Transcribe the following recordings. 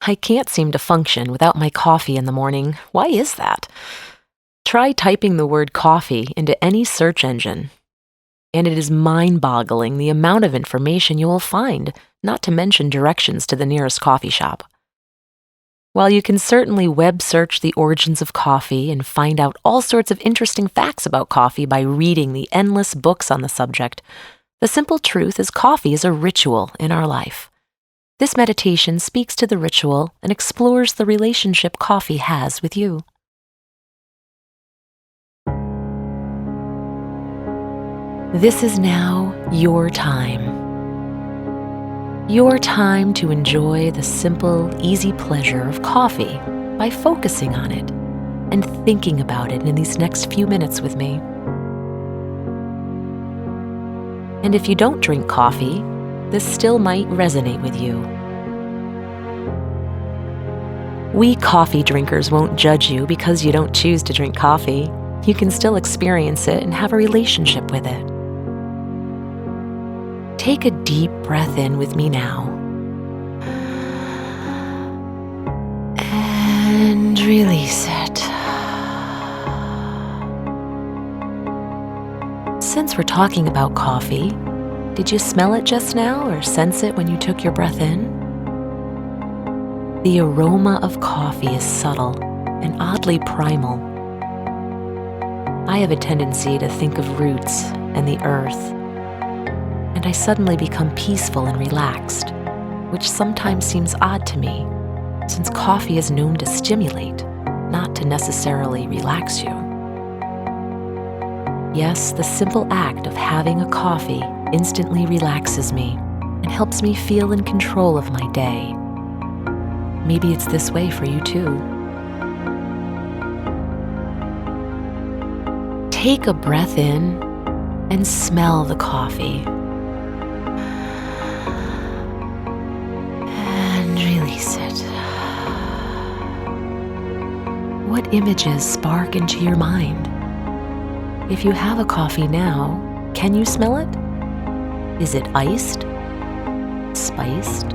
I can't seem to function without my coffee in the morning. Why is that? Try typing the word coffee into any search engine, and it is mind-boggling the amount of information you will find, not to mention directions to the nearest coffee shop. While you can certainly web search the origins of coffee and find out all sorts of interesting facts about coffee by reading the endless books on the subject, the simple truth is coffee is a ritual in our life. This meditation speaks to the ritual and explores the relationship coffee has with you. This is now your time. Your time to enjoy the simple, easy pleasure of coffee by focusing on it and thinking about it in these next few minutes with me. And if you don't drink coffee, this still might resonate with you. We coffee drinkers won't judge you because you don't choose to drink coffee. You can still experience it and have a relationship with it. Take a deep breath in with me now. And release it. Since we're talking about coffee, did you smell it just now or sense it when you took your breath in? The aroma of coffee is subtle and oddly primal. I have a tendency to think of roots and the earth, and I suddenly become peaceful and relaxed, which sometimes seems odd to me, since coffee is known to stimulate, not to necessarily relax you. Yes, the simple act of having a coffee instantly relaxes me and helps me feel in control of my day. Maybe it's this way for you too. Take a breath in and smell the coffee. Release it. What images spark into your mind? If you have a coffee now, can you smell it? Is it iced, spiced,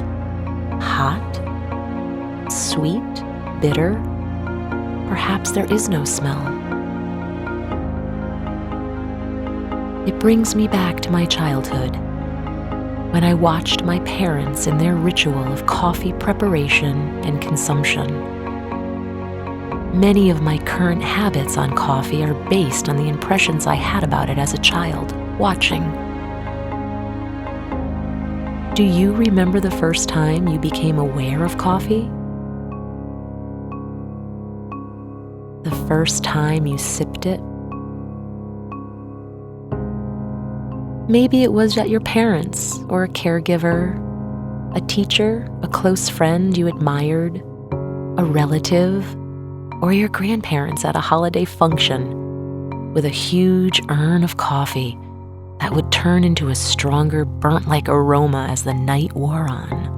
hot, sweet, bitter? Perhaps there is no smell. It brings me back to my childhood, when I watched my parents in their ritual of coffee preparation and consumption. Many of my current habits on coffee are based on the impressions I had about it as a child, watching. Do you remember the first time you became aware of coffee? The first time you sipped it? Maybe it was at your parents' or a caregiver, a teacher, a close friend you admired, a relative, or your grandparents at a holiday function with a huge urn of coffee that would turn into a stronger burnt-like aroma as the night wore on.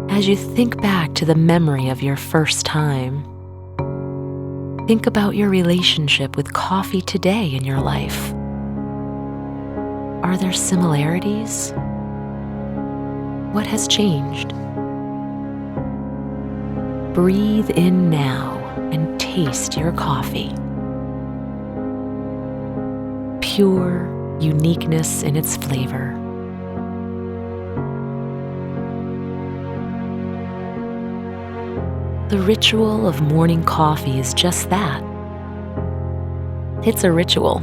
As you think back to the memory of your first time, think about your relationship with coffee today in your life. Are there similarities? What has changed? Breathe in now and taste your coffee. Pure uniqueness in its flavor. The ritual of morning coffee is just that. It's a ritual.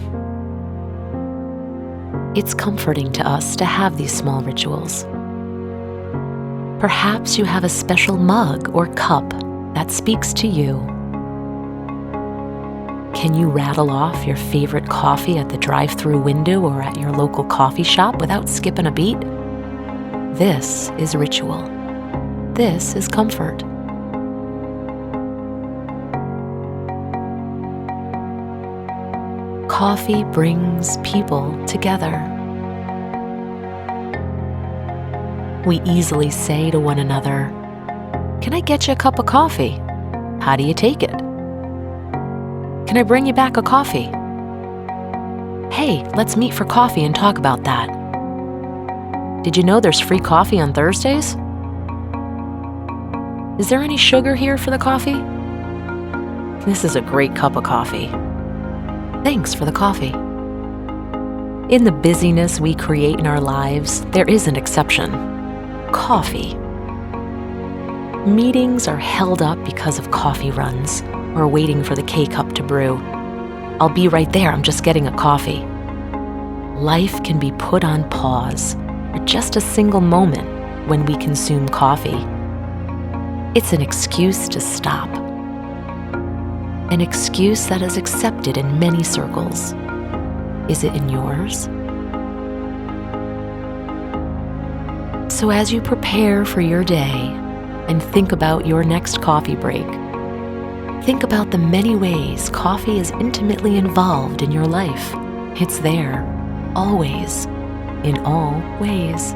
It's comforting to us to have these small rituals. Perhaps you have a special mug or cup that speaks to you. Can you rattle off your favorite coffee at the drive-thru window or at your local coffee shop without skipping a beat? This is ritual. This is comfort. Coffee brings people together. We easily say to one another, "Can I get you a cup of coffee? How do you take it? Can I bring you back a coffee? Hey, let's meet for coffee and talk about that." Did you know there's free coffee on Thursdays? Is there any sugar here for the coffee? This is a great cup of coffee. Thanks for the coffee. In the busyness we create in our lives, there is an exception: coffee. Meetings are held up because of coffee runs or waiting for the K-cup to brew. I'll be right there, I'm just getting a coffee. Life can be put on pause for just a single moment when we consume coffee. It's an excuse to stop. An excuse that is accepted in many circles. Is it in yours? So as you prepare for your day and think about your next coffee break, think about the many ways coffee is intimately involved in your life. It's there, always, in all ways.